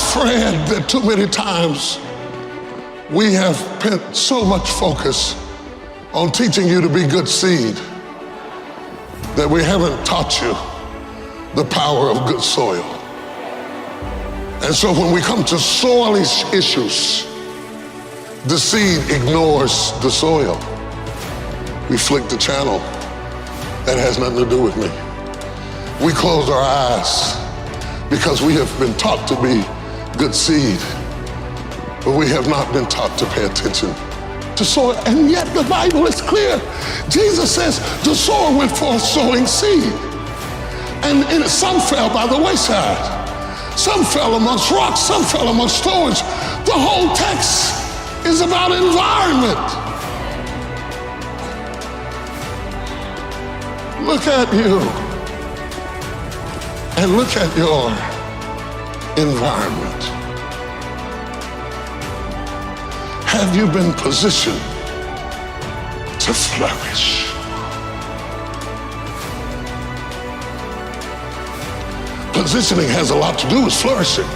afraid that too many times we have put so much focus on teaching you to be good seed that we haven't taught you the power of good soil. And so when we come to soil issues, the seed ignores the soil. We flick the channel. That has nothing to do with me. We close our eyes because we have been taught to be good seed, but we have not been taught to pay attention to soil. And yet the Bible is clear. Jesus says the sower went forth sowing seed. And some fell by the wayside. Some fell amongst rocks, some fell amongst thorns. The whole text is about environment. Look at you and look at your environment. Have you been positioned to flourish? Positioning has a lot to do with flourishing.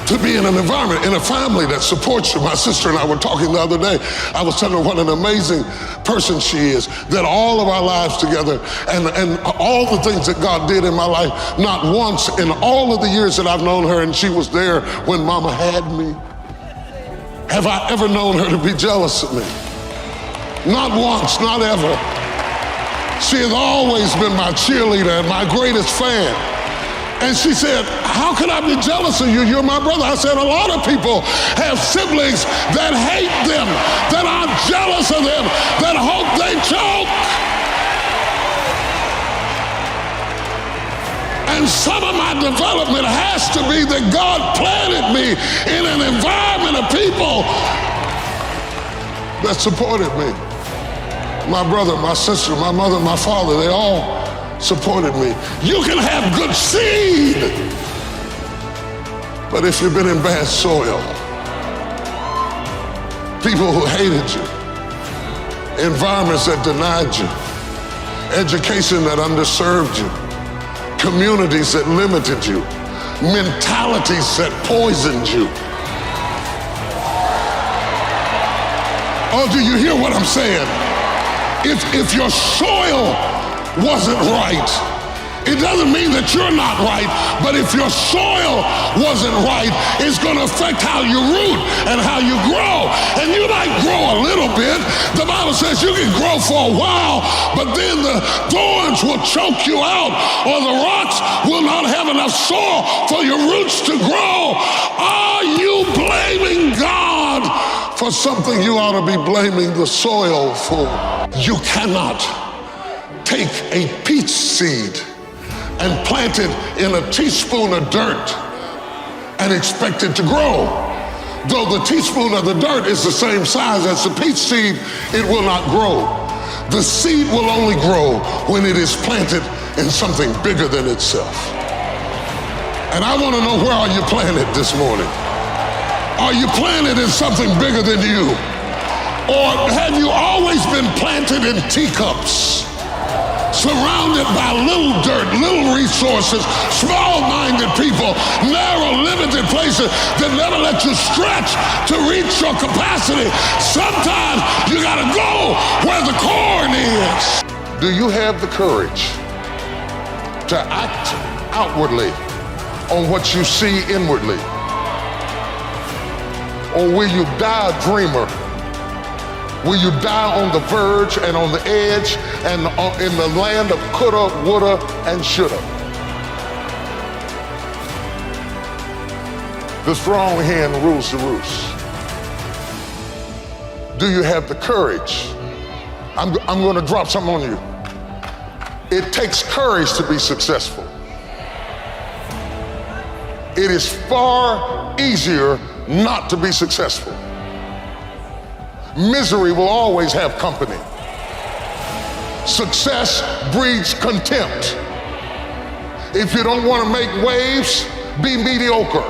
To be in an environment, in a family that supports you. My sister and I were talking the other day. I was telling her what an amazing person she is, that all of our lives together and all the things that God did in my life, not once in all of the years that I've known her, and she was there when Mama had me, have I ever known her to be jealous of me. Not once, not ever. She has always been my cheerleader and my greatest fan. And she said, how can I be jealous of you? You're my brother. I said, a lot of people have siblings that hate them, that are jealous of them, that hope they choke. And some of my development has to be that God planted me in an environment of people that supported me. My brother, my sister, my mother, my father, they all supported me. You can have good seed, but if you've been in bad soil, people who hated you, environments that denied you, education that underserved you, communities that limited you, mentalities that poisoned you. Oh, do you hear what I'm saying? If your soil wasn't right, it doesn't mean that you're not right, but if your soil wasn't right, it's going to affect how you root and how you grow. And you might grow a little bit. The Bible says you can grow for a while, but then the thorns will choke you out, or the rocks will not have enough soil for your roots to grow. Are you blaming God for something you ought to be blaming the soil for? You cannot take a peach seed and plant it in a teaspoon of dirt and expect it to grow. Though the teaspoon of the dirt is the same size as the peach seed, it will not grow. The seed will only grow when it is planted in something bigger than itself. And I want to know, where are you planted this morning? Are you planted in something bigger than you? Or have you always been planted in teacups, surrounded by little dirt, little resources, small-minded people, narrow, limited places that never let you stretch to reach your capacity? Sometimes you gotta go where the corn is. Do you have the courage to act outwardly on what you see inwardly? Or will you die a dreamer? Will you die on the verge and on the edge and in the land of coulda, woulda, and shoulda? The strong hen rules the roost. Do you have the courage? I'm going to drop something on you. It takes courage to be successful. It is far easier not to be successful. Misery will always have company. Success breeds contempt. If you don't want to make waves, be mediocre.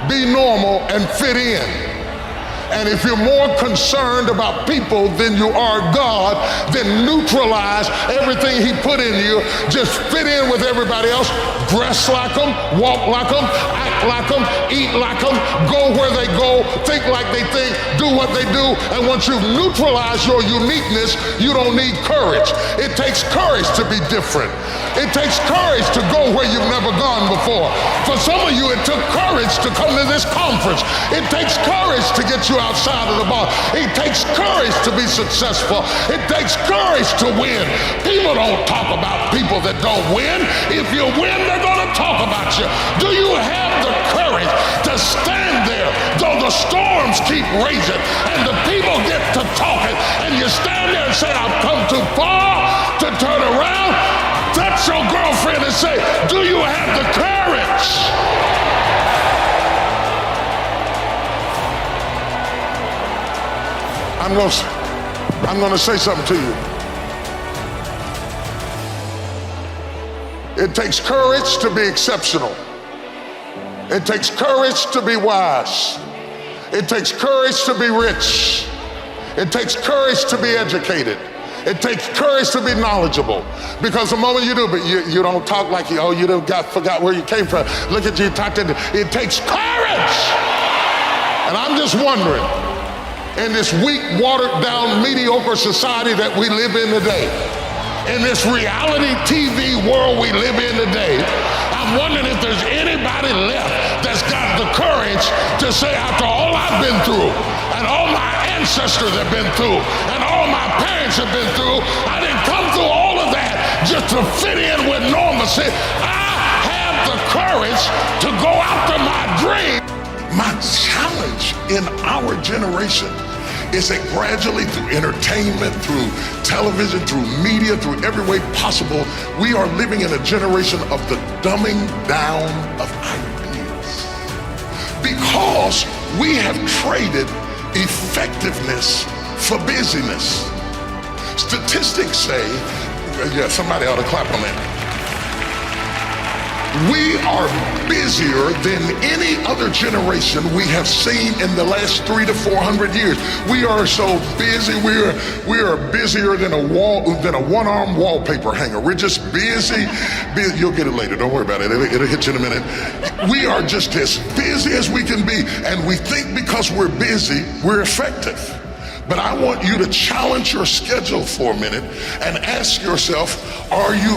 Be normal and fit in. And if you're more concerned about people than you are God, then neutralize everything He put in you. Just fit in with everybody else. Dress like them, walk like them, act like them, eat like them, go where they go, think like they think, do what they do. And once you've neutralized your uniqueness, you don't need courage. It takes courage to be different. It takes courage to go where you've never gone before. For some of you, it took courage to come to this conference. It takes courage to get you outside of the box. It takes courage to be successful. It takes courage to win. People don't talk about people that don't win. If you win, they're going to talk about you. Do you have the courage to stand there though the storms keep raging and the people get to talking and you stand there and say, I've come too far to turn around? Touch your girlfriend and say, do you have the courage? I'm going to say something to you. It takes courage to be exceptional. It takes courage to be wise. It takes courage to be rich. It takes courage to be educated. It takes courage to be knowledgeable. Because the moment you do, but you don't talk like you forgot where you came from. Look at you talking. It takes courage. And I'm just wondering, in this weak, watered down, mediocre society that we live in today, in this reality TV world we live in today, I'm wondering if there's anybody left that's got the courage to say, after all I've been through and all my ancestors have been through and all my parents have been through, I didn't come through all of that just to fit in with normalcy. I have the courage to go after my dream. My challenge in our generation is that gradually, through entertainment, through television, through media, through every way possible, we are living in a generation of the dumbing down of ideas. Because we have traded effectiveness for busyness. Statistics say, somebody ought to clap on that. We are busier than any other generation we have seen in the last 300 to 400 years. We are so busy. We are busier than a one-arm wallpaper hanger. We're just busy. You'll get it later. Don't worry about it. It'll hit you in a minute. We are just as busy as we can be, and we think because we're busy, we're effective. But I want you to challenge your schedule for a minute and ask yourself, are you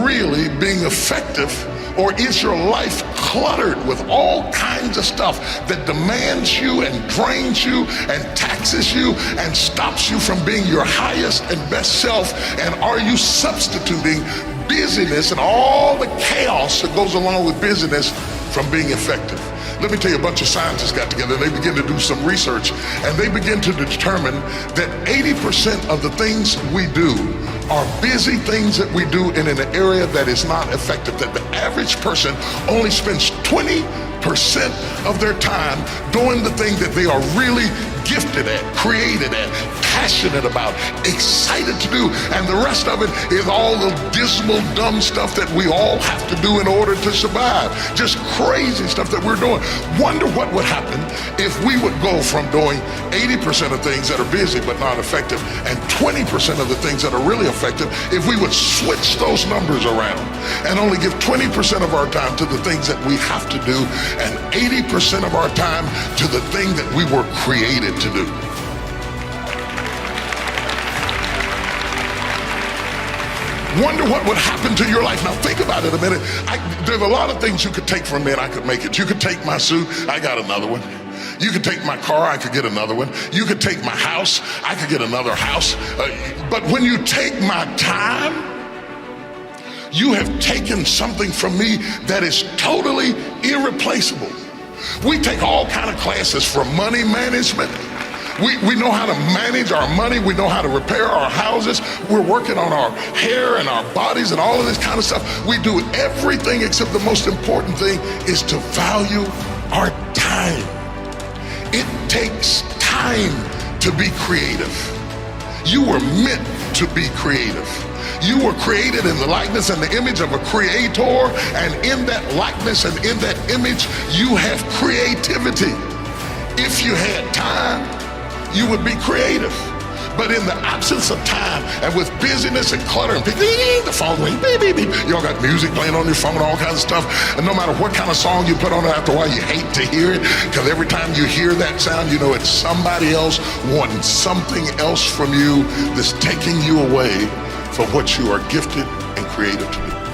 really being effective, or is your life cluttered with all kinds of stuff that demands you and drains you and taxes you and stops you from being your highest and best self? And are you substituting busyness and all the chaos that goes along with busyness from being effective? Let me tell you, a bunch of scientists got together and they began to do some research, and they begin to determine that 80% of the things we do are busy things that we do in an area that is not effective, that the average person only spends 20% of their time doing the thing that they are really gifted at, created at, passionate about, excited to do, and the rest of it is all the dismal, dumb stuff that we all have to do in order to survive. Just crazy stuff that we're doing. Wonder what would happen if we would go from doing 80% of things that are busy but not effective, and 20% of the things that are really effective, if we would switch those numbers around and only give 20% of our time to the things that we have to do and 80% of our time to the thing that we were created to do. Wonder what would happen to your life. Now think about it a minute. There's a lot of things you could take from me and I could make it. You could take my suit, I got another one. You could take my car, I could get another one. You could take my house, I could get another house. But when you take my time, you have taken something from me that is totally irreplaceable. We take all kind of classes for money management. We know how to manage our money. We know how to repair our houses. We're working on our hair and our bodies and all of this kind of stuff. We do everything except the most important thing is to value our time. It takes time to be creative. You were meant to be creative. You were created in the likeness and the image of a creator, and in that likeness and in that image, you have creativity. If you had time, you would be creative. But in the absence of time and with busyness and clutter and the phone ring, beep, beep, beep. You all got music playing on your phone, all kinds of stuff. And no matter what kind of song you put on it, after a while you hate to hear it, because every time you hear that sound, you know it's somebody else wanting something else from you that's taking you away from what you are gifted and created to do.